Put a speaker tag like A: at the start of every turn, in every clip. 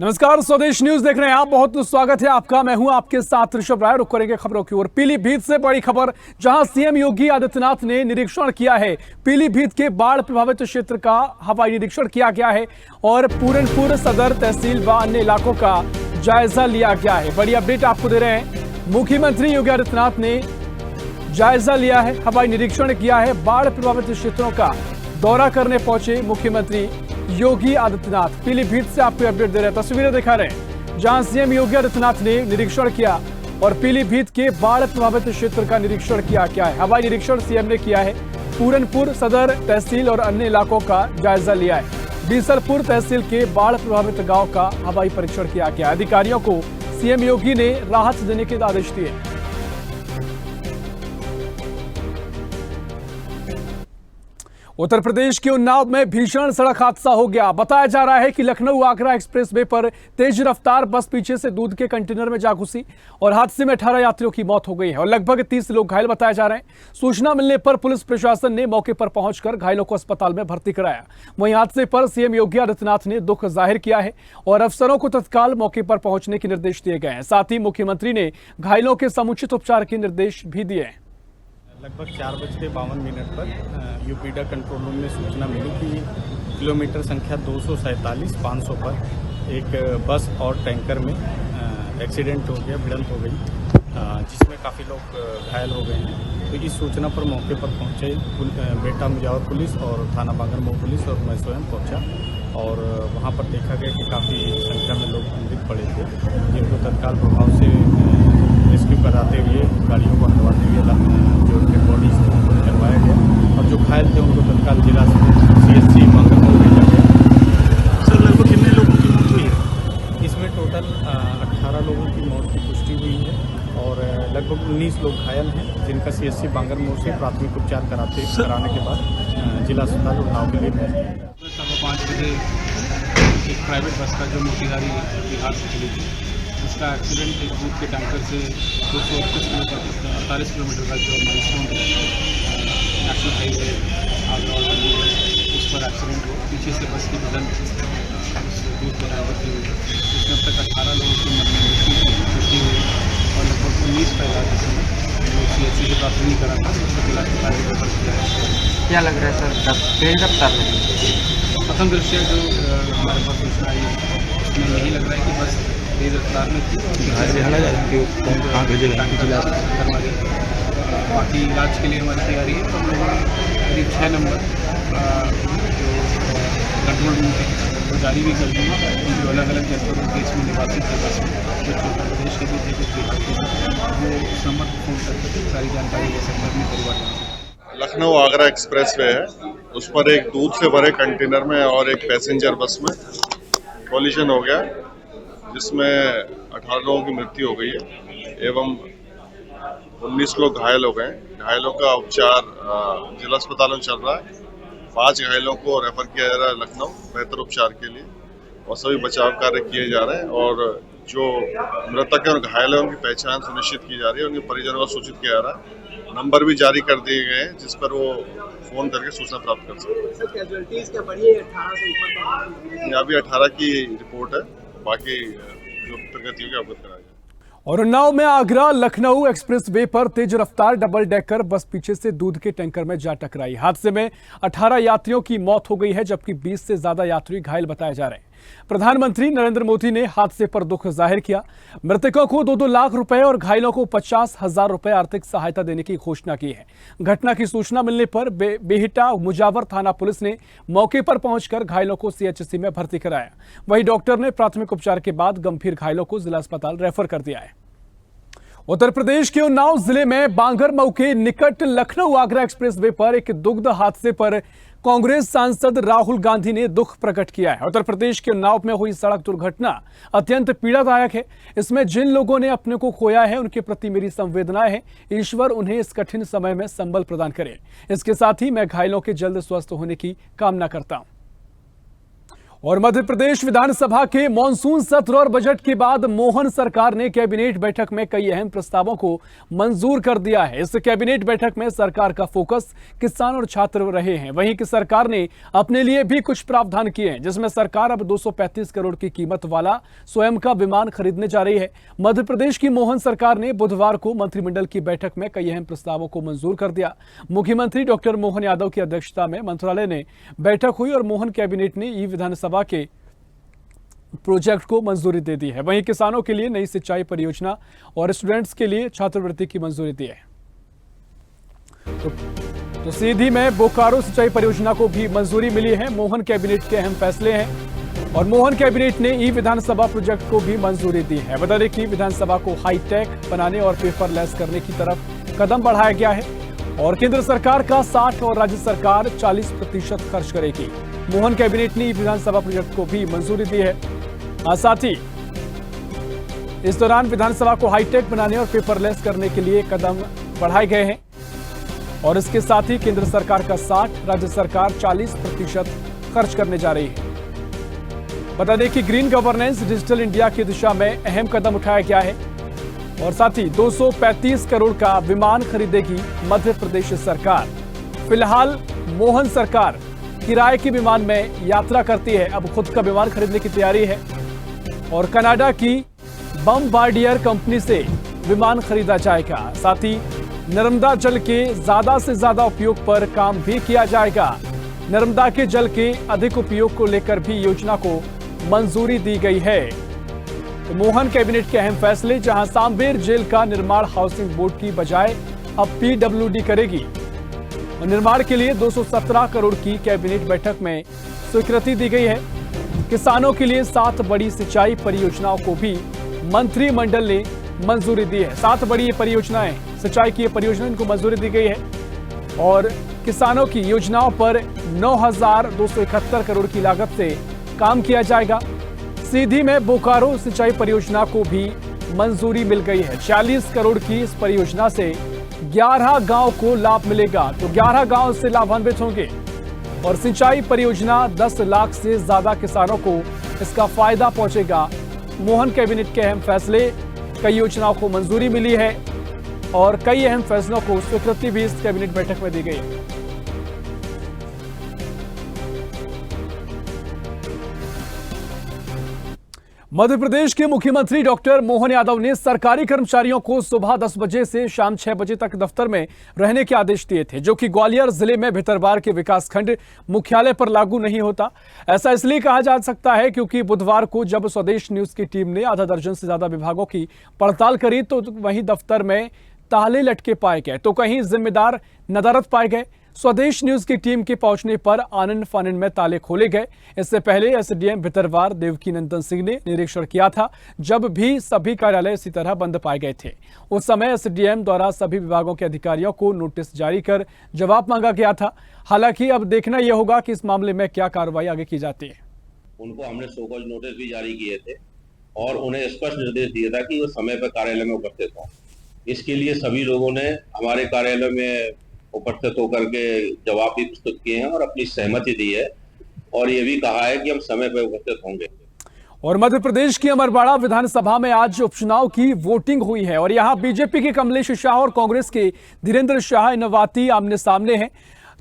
A: नमस्कार, स्वदेश न्यूज देख रहे हैं आप। बहुत स्वागत है आपका। मैं हूं आपके साथ ऋषभ राय। रुक करेंगे खबरों की ओर। पीलीभीत से बड़ी खबर, जहां सीएम योगी आदित्यनाथ ने निरीक्षण किया है। पीलीभीत के बाढ़ प्रभावित क्षेत्र का हवाई निरीक्षण किया गया है और पूरनपुर सदर तहसील व अन्य इलाकों का जायजा लिया गया है। बड़ी अपडेट आपको दे रहे हैं। मुख्यमंत्री योगी आदित्यनाथ ने जायजा लिया है, हवाई निरीक्षण किया है। बाढ़ प्रभावित क्षेत्रों का दौरा करने पहुंचे मुख्यमंत्री योगी आदित्यनाथ। पीलीभीत से आपको अपडेट दे रहे हैं, तस्वीरें दिखा रहे हैं जहां सीएम योगी आदित्यनाथ ने निरीक्षण किया और पीलीभीत के बाढ़ प्रभावित क्षेत्र का निरीक्षण किया गया है। हवाई निरीक्षण सीएम ने किया है। पूरनपुर सदर तहसील और अन्य इलाकों का जायजा लिया है। बीसलपुर तहसील के बाढ़ प्रभावित गांव का हवाई परीक्षण किया गया। अधिकारियों को सीएम योगी ने राहत देने के आदेश दिए। उत्तर प्रदेश के उन्नाव में भीषण सड़क हादसा हो गया। बताया जा रहा है कि लखनऊ आगरा एक्सप्रेस वे पर तेज रफ्तार बस पीछे से दूध के कंटेनर में जा घुसी और हादसे में 18 यात्रियों की मौत हो गई है और लगभग 30 लोग घायल बताए जा रहे हैं। सूचना मिलने पर पुलिस प्रशासन ने मौके पर पहुंचकर घायलों को अस्पताल में भर्ती कराया। वहीं हादसे पर सीएम योगी आदित्यनाथ ने दुख जाहिर किया है और अफसरों को तत्काल मौके पर पहुंचने के निर्देश दिए गए हैं। साथ ही मुख्यमंत्री ने घायलों के समुचित उपचार के निर्देश भी दिए हैं।
B: लगभग 4:52 पर यूपीडा कंट्रोल रूम में सूचना मिली कि किलोमीटर संख्या 247-500 पर एक बस और टैंकर में एक्सीडेंट हो गया, भिड़ंत हो गई, जिसमें काफ़ी लोग घायल हो गए हैं। तो इस सूचना पर मौके पर पहुंचे बेटा मुजावर पुलिस और थाना बांगरमऊ पुलिस और मैं स्वयं पहुंचा और वहां पर देखा गया कि काफ़ी संख्या में लोग मृत पड़े थे, जिनको तत्काल प्रभाव से रेस्क्यू कराते हुए गाड़ियों को हटवाते हुए जो उनके बॉडीज थे उनको करवाया गया और जो घायल थे उनको तत्काल जिला CHC बांगरमऊ भेजा गया।
C: सर, लगभग कितने लोगों की मौत हुई है?
B: इसमें टोटल 18 लोगों की मौत की पुष्टि हुई है और लगभग 19 लोग घायल हैं, जिनका CHC बांगरमऊ से प्राथमिक उपचार कराने के बाद जिला अस्पताल उन्नाव के लिए भेजा गया।
C: 5:15 बजे एक प्राइवेट बस का जो मोतिहारी बिहार से चली थी, उसका एक्सीडेंट एक दूध के टैंकर से 48 किलोमीटर का जो माइलस्टोन है नेशनल हाईवे आगरा और दिल्ली है, उस पर एक्सीडेंट हुआ। पीछे से बस की भिड़ंत उस दूध के टैंकर की हुई, जिसमें अब तक 18 लोगों की मरने की पुष्टि हुई और लगभग 19 का इलाज जिसमें जो CHC से प्राप्त नहीं करा था उसको इलाज के कार्य पर किया है।
D: क्या लग रहा है सर, तेज रफ्तार में?
C: प्रथम दृष्टया जो हमारे पास सूचना आई है उसमें यही लग रहा है कि बस तेज रफ्तार में थी। बाकी इलाज के लिए हमारी तैयारी है। तो हम लोगों ने करीब 6 नंबर जो कंट्रोल रूम थे वो जारी भी कर दी है। जो अलग अलग जनपदों के इसमें निवासी थे, बस कुछ उत्तर प्रदेश के भी थे, कुछ बिहार के थे, वो उस नंबर पर फोन करके सारी जानकारी ले सकते हैं अपने परिवार में।
E: लखनऊ आगरा एक्सप्रेस वे है, उस पर एक दूध से भरे कंटेनर में और एक पैसेंजर बस में कॉलिजन हो गया, जिसमें 18 लोगों की मृत्यु हो गई है एवं 19 लोग घायल हो गए। घायलों का उपचार जिला अस्पताल में चल रहा है। 5 घायलों को रेफर किया जा रहा है लखनऊ बेहतर उपचार के लिए और सभी बचाव कार्य किए जा रहे हैं और जो मृतक है और घायल है उनकी पहचान सुनिश्चित की जा रही है, उनके परिजनों को सूचित किया जा रहा है। नंबर भी जारी कर दिए गए हैं जिस पर वो फोन करके सूचना प्राप्त कर सकते हैं। अभी 18 की रिपोर्ट है, बाकी जो प्रगति होगी अवगत कराया जाएगा।
A: और उन्नाव में आगरा लखनऊ एक्सप्रेस वे पर तेज रफ्तार डबल डेकर बस पीछे से दूध के टैंकर में जा टकराई। हादसे में 18 यात्रियों की मौत हो गई है, जबकि 20 से ज्यादा यात्री घायल बताए जा रहे हैं। प्रधानमंत्री नरेंद्र मोदी ने हादसे पर दुख जाहिर किया। मृतकों को 2-2 लाख रुपए और घायलों को 50,000 रुपए आर्थिक सहायता देने की घोषणा की है। घटना की सूचना मिलने पर बेहिटा मुजावर थाना पुलिस ने मौके पर पहुंचकर घायलों को CHC में भर्ती कराया। वहीं डॉक्टर ने प्राथमिक उपचार के बाद गंभीर घायलों को जिला अस्पताल रेफर कर दिया है। उत्तर प्रदेश के उन्नाव जिले में बांगरमऊ के निकट लखनऊ आगरा एक्सप्रेस वे पर एक दुग्ध हादसे पर कांग्रेस सांसद राहुल गांधी ने दुख प्रकट किया है। उत्तर प्रदेश के उन्नाव में हुई सड़क दुर्घटना अत्यंत पीड़ादायक है। इसमें जिन लोगों ने अपने को खोया है उनके प्रति मेरी संवेदनाएं हैं। ईश्वर उन्हें इस कठिन समय में संबल प्रदान करे। इसके साथ ही मैं घायलों के जल्द स्वस्थ होने की कामना करता हूं। और मध्य प्रदेश विधानसभा के मॉनसून सत्र और बजट के बाद मोहन सरकार ने कैबिनेट बैठक में कई अहम प्रस्तावों को मंजूर कर दिया है। इस कैबिनेट बैठक में सरकार का फोकस किसान और छात्र रहे हैं। वहीं की सरकार ने अपने लिए भी कुछ प्रावधान किए हैं, जिसमें सरकार अब 235 करोड़ की कीमत वाला स्वयं का विमान खरीदने जा रही है। मध्य प्रदेश की मोहन सरकार ने बुधवार को मंत्रिमंडल की बैठक में कई अहम प्रस्तावों को मंजूर कर दिया। मुख्यमंत्री डॉक्टर मोहन यादव की अध्यक्षता में मंत्रालय ने बैठक हुई और मोहन कैबिनेट ने ई विधानसभा के प्रोजेक्ट को मंजूरी दे दी है। वहीं किसानों के लिए नई सिंचाई परियोजना और स्टूडेंट्स के लिए छात्रवृत्ति की मंजूरी दी है। तो सीधी में बोकारो सिंचाई परियोजना को भी मंजूरी मिली है। मोहन कैबिनेट के अहम फैसले हैं और मोहन कैबिनेट ने ई विधानसभा प्रोजेक्ट को भी मंजूरी दी है। बता दें कि विधानसभा को हाईटेक बनाने और पेपरलेस करने की तरफ कदम बढ़ाया गया है और केंद्र सरकार का 60 और राज्य सरकार 40% खर्च करेगी। मोहन कैबिनेट ने विधानसभा प्रोजेक्ट को भी मंजूरी दी है। साथ ही इस दौरान विधानसभा को हाईटेक बनाने और पेपरलेस करने के लिए कदम बढ़ाए गए हैं और इसके साथ ही केंद्र सरकार का 60, राज्य सरकार 40% खर्च करने जा रही है। बता दें कि ग्रीन गवर्नेंस डिजिटल इंडिया की दिशा में अहम कदम उठाया गया है और साथ ही 235 करोड़ का विमान खरीदेगी मध्य प्रदेश सरकार। फिलहाल मोहन सरकार किराए के विमान में यात्रा करती है, अब खुद का विमान खरीदने की तैयारी है और कनाडा की बमबार्डियर कंपनी से विमान खरीदा जाएगा। साथ ही नर्मदा जल के ज्यादा से ज्यादा उपयोग पर काम भी किया जाएगा। नर्मदा के जल के अधिक उपयोग को लेकर भी योजना को मंजूरी दी गई है। तो मोहन कैबिनेट के अहम फैसले, जहां सांबेर जेल का निर्माण हाउसिंग बोर्ड की बजाय अब पीडब्ल्यूडी करेगी और निर्माण के लिए 217 करोड़ की कैबिनेट बैठक में स्वीकृति दी गई है। किसानों के लिए 7 बड़ी सिंचाई परियोजनाओं को भी मंत्रिमंडल ने मंजूरी दी है। 7 बड़ी परियोजनाएं, सिंचाई की परियोजना, इनको मंजूरी दी गई है और किसानों की योजनाओं पर 9,271 करोड़ की लागत से काम किया जाएगा। सीधी में बोकारो सिंचाई परियोजना को भी मंजूरी मिल गई है। 40 करोड़ की इस परियोजना से 11 गांव को लाभ मिलेगा, तो 11 गांव से लाभान्वित होंगे और सिंचाई परियोजना 10 लाख से ज्यादा किसानों को इसका फायदा पहुंचेगा। मोहन कैबिनेट के अहम फैसले, कई योजनाओं को मंजूरी मिली है और कई अहम फैसलों को स्वीकृति भी इस कैबिनेट बैठक में दी गई है। मध्य प्रदेश के मुख्यमंत्री डॉक्टर मोहन यादव ने सरकारी कर्मचारियों को सुबह 10 बजे से शाम 6 बजे तक दफ्तर में रहने के आदेश दिए थे, जो कि ग्वालियर जिले में भितरवार के विकासखंड मुख्यालय पर लागू नहीं होता। ऐसा इसलिए कहा जा सकता है क्योंकि बुधवार को जब स्वदेश न्यूज की टीम ने आधा दर्जन से ज्यादा विभागों की पड़ताल करी तो वहीं दफ्तर में ताले लटके पाए गए तो कहीं जिम्मेदार नदारत पाए गए। स्वदेश न्यूज की टीम के पहुंचने पर आनन फानन में ताले खोले गए। इससे पहले एसडीएम भितरवार देवकी नंदन सिंह ने निरीक्षण किया था, जब भी सभी कार्यालय इसी तरह बंद पाए गए थे। उस समय एसडीएम द्वारा सभी विभागों के अधिकारियों को नोटिस जारी कर जवाब मांगा गया था। हालांकि अब देखना यह होगा कि इस मामले में क्या कार्रवाई आगे की जाती है।
F: उनको हमने सो कॉज नोटिस भी जारी किए थे और उन्हें स्पष्ट निर्देश दिया था कि वो समय पर कार्यालय में उपस्थित हों। इसके लिए सभी लोगों ने हमारे कार्यालय में उपस्थित होकर के जवाब भी प्रस्तुत किए हैं और अपनी सहमति दी है और ये भी कहा है कि हम समय पर उपस्थित होंगे।
A: और मध्य प्रदेश की अमरवाड़ा विधानसभा में आज उपचुनाव की वोटिंग हुई है और यहां बीजेपी के कमलेश शाह और कांग्रेस के धीरेन्द्र शाह नवाती आमने सामने हैं।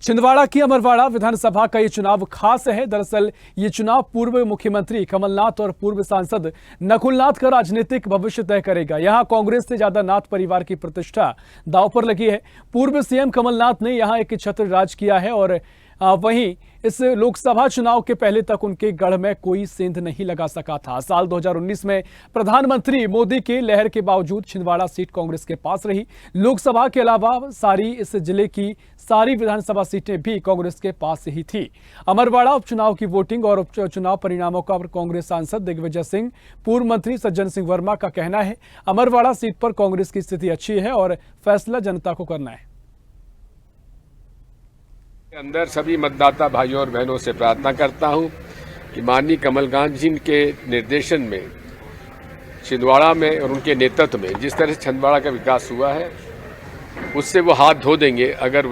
A: छिंदवाड़ा की अमरवाड़ा विधानसभा का ये चुनाव खास है। दरअसल ये चुनाव पूर्व मुख्यमंत्री कमलनाथ और पूर्व सांसद नकुलनाथ का राजनीतिक भविष्य तय करेगा। यहां कांग्रेस से ज्यादा नाथ परिवार की प्रतिष्ठा दांव पर लगी है। पूर्व सीएम कमलनाथ ने यहां एक छत्र राज किया है और वहीं इस लोकसभा चुनाव के पहले तक उनके गढ़ में कोई सेंध नहीं लगा सका था। साल 2019 में प्रधानमंत्री मोदी के लहर के बावजूद छिंदवाड़ा सीट कांग्रेस के पास रही। लोकसभा के अलावा सारी इस जिले की सारी विधानसभा सीटें भी कांग्रेस के पास ही थी। अमरवाड़ा उपचुनाव की वोटिंग और उपचुनाव परिणामों का कांग्रेस सांसद दिग्विजय सिंह, पूर्व मंत्री सज्जन सिंह वर्मा का कहना है अमरवाड़ा सीट पर कांग्रेस की स्थिति अच्छी है और फैसला जनता को करना है।
G: अंदर सभी मतदाता भाइयों और बहनों से प्रार्थना करता हूं कि माननीय कमलनाथ जी के निर्देशन में छिंदवाड़ा में और उनके नेतृत्व में जिस तरह से छिंदवाड़ा का विकास हुआ है उससे वो हाथ धो देंगे अगर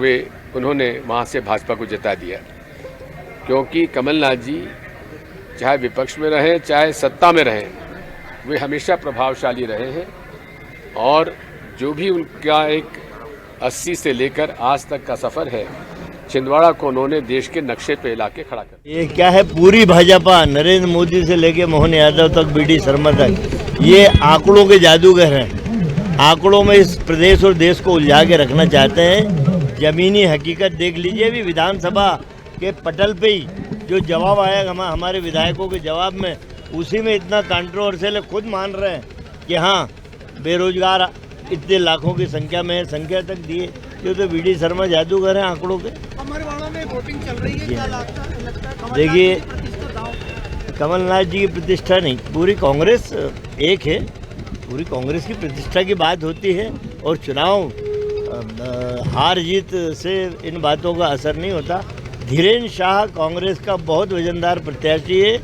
G: उन्होंने वहां से भाजपा को जिता दिया, क्योंकि कमलनाथ जी चाहे विपक्ष में रहें चाहे सत्ता में रहें, वे हमेशा प्रभावशाली रहे हैं और जो भी उनका एक 80 से लेकर आज तक का सफर है, छिंदवाड़ा को उन्होंने देश के नक्शे पे ला के खड़ा कर।
H: ये क्या है, पूरी भाजपा नरेंद्र मोदी से लेके मोहन यादव तक, बीडी शर्मा तक, ये आंकड़ों के जादूगर हैं। आंकड़ों में इस प्रदेश और देश को उलझा के रखना चाहते हैं। जमीनी हकीकत देख लीजिए, भी विधानसभा के पटल पे ही जो जवाब आया हमारे विधायकों के जवाब में, उसी में इतना कंट्रोवर्शियल है। खुद मान रहे हैं कि हाँ, बेरोजगार इतने लाखों की संख्या में है, संख्या तक दिए। ये तो बीडी शर्मा जादूगर हैं आंकड़ों के।
I: अमरवाड़ा में वोटिंग चल रही है, क्या लगता है?
H: देखिए, कमलनाथ जी की प्रतिष्ठा नहीं, पूरी कांग्रेस एक है, पूरी कांग्रेस की प्रतिष्ठा की बात होती है। और चुनाव हार जीत से इन बातों का असर नहीं होता। धीरेन्द्र शाह कांग्रेस का बहुत वजनदार प्रत्याशी है,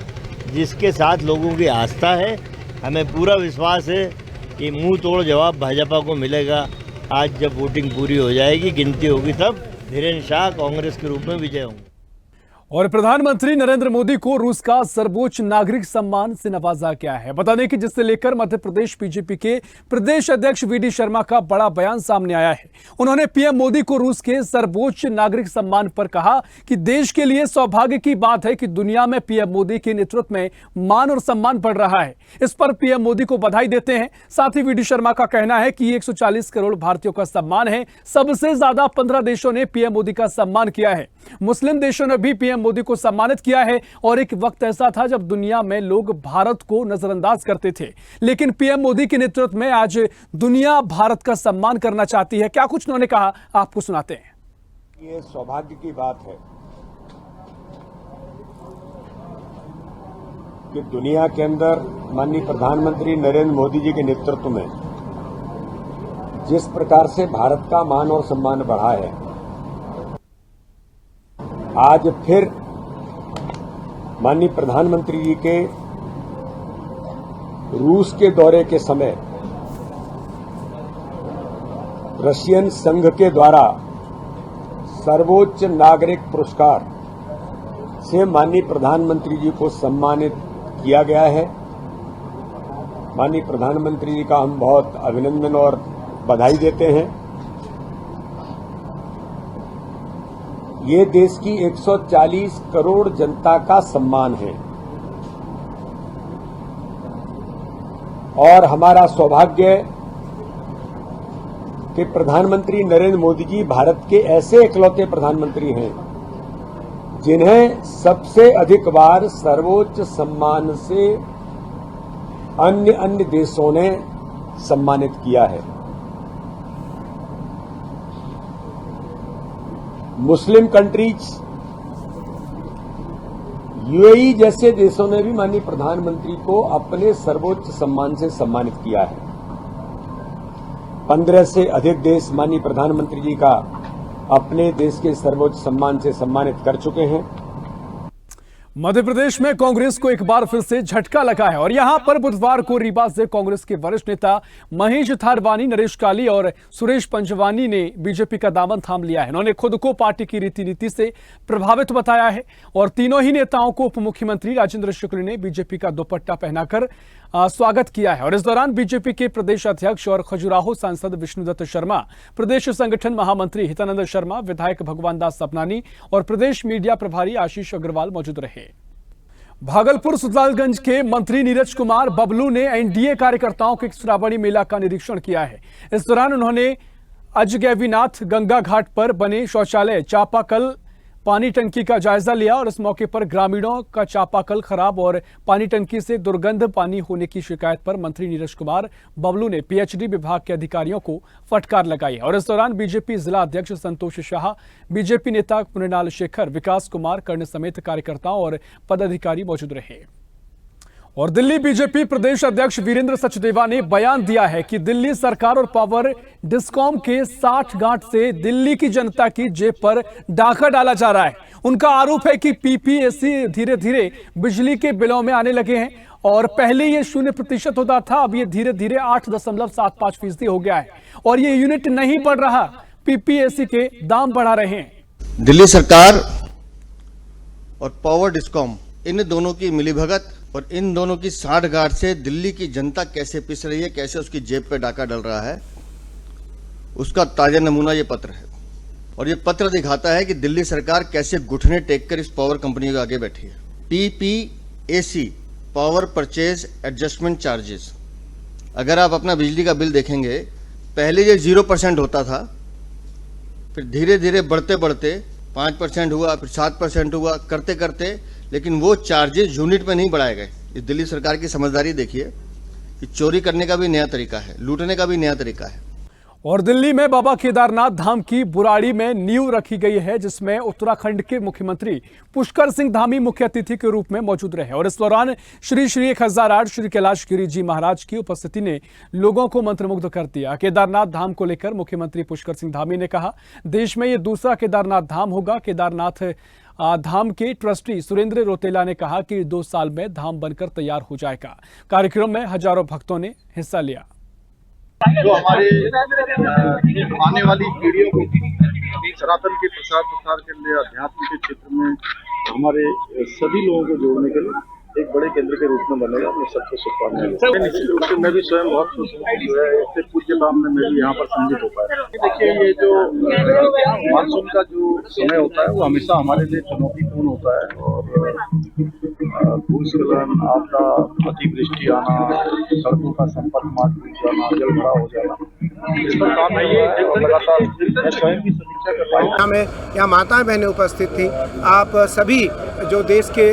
H: जिसके साथ लोगों की आस्था है। हमें पूरा विश्वास है कि मुंह तोड़ जवाब भाजपा को मिलेगा। आज जब वोटिंग पूरी हो जाएगी, गिनती होगी, तब धीरेन्द्र शाह कांग्रेस के रूप में विजय होंगे।
A: और प्रधानमंत्री नरेंद्र मोदी को रूस का सर्वोच्च नागरिक सम्मान से नवाजा गया है। बता दें कि जिससे लेकर मध्य प्रदेश बीजेपी के प्रदेश अध्यक्ष वीडी शर्मा का बड़ा बयान सामने आया है। उन्होंने पीएम मोदी को रूस के सर्वोच्च नागरिक सम्मान पर कहा कि देश के लिए सौभाग्य की बात है कि दुनिया में पीएम मोदी के नेतृत्व में मान और सम्मान बढ़ रहा है। इस पर पीएम मोदी को बधाई देते हैं। साथ ही वीडी शर्मा का कहना है कि 140 करोड़ भारतीयों का सम्मान है। सबसे ज्यादा 15 देशों ने पीएम मोदी का सम्मान किया है। मुस्लिम देशों ने भी पीएम मोदी को सम्मानित किया है। और एक वक्त ऐसा था जब दुनिया में लोग भारत को नजरअंदाज करते थे, लेकिन पीएम मोदी के नेतृत्व में आज दुनिया भारत का सम्मान करना चाहती है। क्या कुछ उन्होंने कहा, आपको सुनाते हैं।
J: ये सौभाग्य की बात है कि दुनिया के अंदर माननीय प्रधानमंत्री नरेंद्र मोदी जी के नेतृत्व में जिस प्रकार से भारत का मान और सम्मान बढ़ा है, आज फिर माननीय प्रधानमंत्री जी के रूस के दौरे के समय रशियन संघ के द्वारा सर्वोच्च नागरिक पुरस्कार से माननीय प्रधानमंत्री जी को सम्मानित किया गया है। माननीय प्रधानमंत्री जी का हम बहुत अभिनंदन और बधाई देते हैं। ये देश की 140 करोड़ जनता का सम्मान है और हमारा सौभाग्य कि प्रधानमंत्री नरेंद्र मोदी जी भारत के ऐसे इकलौते प्रधानमंत्री हैं जिन्हें सबसे अधिक बार सर्वोच्च सम्मान से अन्य देशों ने सम्मानित किया है। मुस्लिम कंट्रीज, यूएई जैसे देशों ने भी माननीय प्रधानमंत्री को अपने सर्वोच्च सम्मान से सम्मानित किया है। 15 से अधिक देश माननीय प्रधानमंत्री जी का अपने देश के सर्वोच्च सम्मान से सम्मानित कर चुके हैं।
A: मध्य प्रदेश में कांग्रेस को एक बार फिर से झटका लगा है और यहां पर बुधवार को रीवा से कांग्रेस के वरिष्ठ नेता महेश थारवानी, नरेश काली और सुरेश पंजवानी ने बीजेपी का दामन थाम लिया है। उन्होंने खुद को पार्टी की रीति नीति से प्रभावित बताया है और तीनों ही नेताओं को उप मुख्यमंत्री राजेंद्र शुक्ल ने बीजेपी का दुपट्टा पहनाकर स्वागत किया है। और इस दौरान बीजेपी के प्रदेश अध्यक्ष और खजुराहो सांसद विष्णुदत्त शर्मा, प्रदेश संगठन महामंत्री हितानंद शर्मा, विधायक भगवान दास सपनानी और प्रदेश मीडिया प्रभारी आशीष अग्रवाल मौजूद रहे। भागलपुर सुल्तानगंज के मंत्री नीरज कुमार बबलू ने एनडीए कार्यकर्ताओं के श्रावणी मेला का निरीक्षण किया है। इस दौरान उन्होंने अजगैवीनाथ गंगा घाट पर बने शौचालय चापाकल पानी टंकी का जायजा लिया और इस मौके पर ग्रामीणों का चापाकल खराब और पानी टंकी से दुर्गंध पानी होने की शिकायत पर मंत्री नीरज कुमार बबलू ने पीएचडी विभाग के अधिकारियों को फटकार लगाई और इस दौरान बीजेपी जिला अध्यक्ष संतोष शाह, बीजेपी नेता मृणाल शेखर, विकास कुमार कर्ण समेत कार्यकर्ताओं और पदाधिकारी मौजूद रहे। और दिल्ली बीजेपी प्रदेश अध्यक्ष वीरेंद्र सचदेवा ने बयान दिया है कि दिल्ली सरकार और पावर डिस्कॉम के 60 गांठ से दिल्ली की जनता की जेब पर डाका डाला जा रहा है। उनका आरोप है कि पीपीएसी धीरे धीरे बिजली के बिलों में आने लगे हैं और पहले ये 0% होता था, अब ये धीरे धीरे 8.75% हो गया है और ये यूनिट नहीं बढ़ रहा, पीपीएसी के दाम बढ़ा रहे हैं।
K: दिल्ली सरकार और पावर डिस्कॉम इन दोनों की मिलीभगत और इन दोनों की साठगांठ से दिल्ली की जनता कैसे पिस रही है, कैसे उसकी जेब पे डाका डल रहा है, उसका ताजा नमूना ये पत्र है। और ये पत्र दिखाता है कि दिल्ली सरकार कैसे घुटने टेक कर इस पावर कंपनी के आगे बैठी है। PPAC, power purchase adjustment charges, अगर आप अपना बिजली का बिल देखेंगे, पहले ये 0% होता था, फिर धीरे धीरे बढ़ते बढ़ते 5% हुआ, फिर 7% हुआ, करते करते, लेकिन वो चार्जेस यूनिट में नहीं बढ़ाए गए। इस दिल्ली सरकार की समझदारी देखिए कि चोरी करने का भी नया तरीका है, लूटने का भी नया तरीका है।
A: और दिल्ली में बाबा केदारनाथ धाम की बुराड़ी में नींव रखी गई है, जिसमें उत्तराखंड के मुख्यमंत्री पुष्कर सिंह धामी मुख्य अतिथि के रूप में मौजूद रहे। और इस दौरान श्री 1008 श्री कैलाश गिरी जी महाराज की उपस्थिति ने लोगों को मंत्रमुग्ध कर दिया। केदारनाथ धाम को लेकर मुख्यमंत्री पुष्कर सिंह धामी ने कहा, देश में ये दूसरा केदारनाथ धाम होगा। केदारनाथ धाम के ट्रस्टी सुरेंद्र रोतेला ने कहा कि 2 साल में धाम बनकर तैयार हो जाएगा। कार्यक्रम में हजारों भक्तों ने हिस्सा लिया।
L: जो हमारे आने वाली पीढ़ियों को सनातन के प्रसार के लिए अध्यात्म के क्षेत्र में हमारे सभी लोगों को जोड़ने के लिए एक बड़े केंद्र के रूप में बनेगा। मैं सबको शुभकामनाएं। निश्चित रूप से मैं भी स्वयं बहुत खुश हूँ जो है इससे पूज्य काम में मैं भी यहाँ पर सम्मिलित हो पाया। देखिए, ये जो मानसून का जो समय होता है वो हमेशा हमारे लिए चुनौतीपूर्ण होता है और भूस्खलन, आपदा, अतिवृष्टि आना, सड़कों का संपर्क मार्ग टूट जाना, जल भराव हो जाना, इस पर काम है। ये लगातार मैं स्वयं की समीक्षा कर रहा हूँ।
I: यहाँ माताएं बहनें उपस्थित थी। आप सभी जो देश के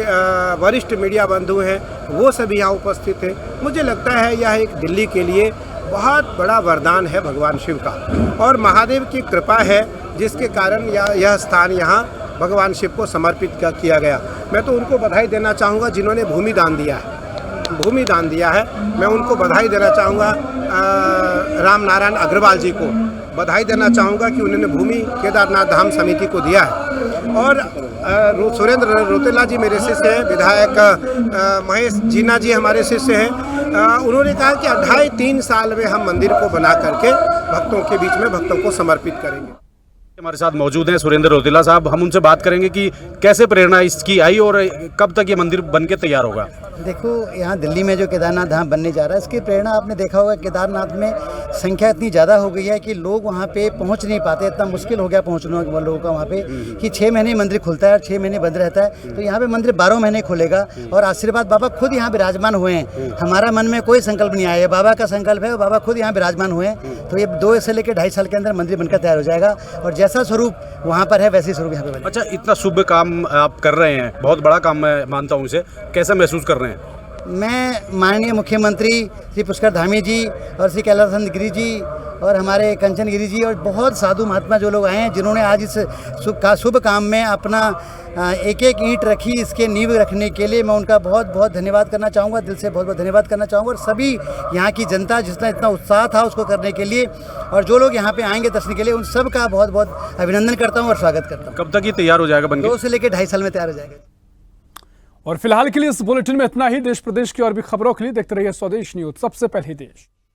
I: वरिष्ठ मीडिया बंधु हैं वो सभी यहाँ उपस्थित थे। मुझे लगता है यह एक दिल्ली के लिए बहुत बड़ा वरदान है भगवान शिव का, और महादेव की कृपा है जिसके कारण यह स्थान यहाँ भगवान शिव को समर्पित किया गया। मैं तो उनको बधाई देना चाहूँगा जिन्होंने भूमि दान दिया है। मैं उनको बधाई देना चाहूँगा, राम नारायण अग्रवाल जी को बधाई देना चाहूँगा कि उन्होंने भूमि केदारनाथ धाम समिति को दिया है। और सुरेंद्र रोतेला जी मेरे शिष्य हैं, विधायक महेश जीना जी हमारे शिष्य हैं। उन्होंने कहा कि 2.5-3 साल में हम मंदिर को बना करके भक्तों के बीच में भक्तों को समर्पित करेंगे।
C: हमारे साथ मौजूद हैं सुरेंद्र रोतेला साहब। हम उनसे बात करेंगे कि कैसे प्रेरणा इसकी आई और कब तक ये मंदिर बन के तैयार होगा।
M: देखो, यहाँ दिल्ली में जो केदारनाथ धाम बनने जा रहा है, इसकी प्रेरणा आपने देखा होगा, केदारनाथ में संख्या इतनी ज़्यादा हो गई है कि लोग वहाँ पे पहुँच नहीं पाते। इतना मुश्किल हो गया पहुँचने लोगों का वहाँ पे कि 6 महीने मंदिर खुलता है और 6 महीने बंद रहता है। तो यहाँ पे मंदिर 12 महीने खुलेगा और आशीर्वाद बाबा खुद यहाँ विराजमान हुए हैं। हमारा मन में कोई संकल्प नहीं आया, बाबा का संकल्प है और बाबा खुद यहाँ विराजमान हुए हैं। तो ये 2 से लेकर 2.5 साल के अंदर मंदिर बनकर तैयार हो जाएगा और जैसा स्वरूप वहाँ पर है वैसे स्वरूप यहाँ पे बनेगा।
C: अच्छा, इतना शुभ काम आप कर रहे हैं, बहुत बड़ा काम मैं मानता हूँ इसे, कैसा महसूस कर रहे हैं?
M: मैं माननीय मुख्यमंत्री श्री पुष्कर धामी जी और श्री कैलाश गिरी जी और हमारे कंचन गिरी जी और बहुत साधु महात्मा जो लोग आए हैं, जिन्होंने आज इस शुभ काम में अपना एक ईंट रखी, इसके नींव रखने के लिए मैं उनका बहुत बहुत धन्यवाद करना चाहूँगा। दिल से बहुत बहुत धन्यवाद करना चाहूँगा। और सभी यहाँ की जनता जिसका इतना उत्साह था उसको करने के लिए, और जो लोग यहाँ पे आएंगे दर्शन के लिए, उन सब का बहुत बहुत अभिनंदन करता हूँ और स्वागत करता हूँ।
C: कब तक ये तैयार हो जाएगा बनके?
M: 2 से लेकर 2.5 साल में तैयार हो जाएगा।
A: और फिलहाल के लिए इस बुलेटिन में इतना ही। देश प्रदेश की और भी खबरों के लिए देखते रहिए स्वदेश न्यूज, सबसे पहले देश।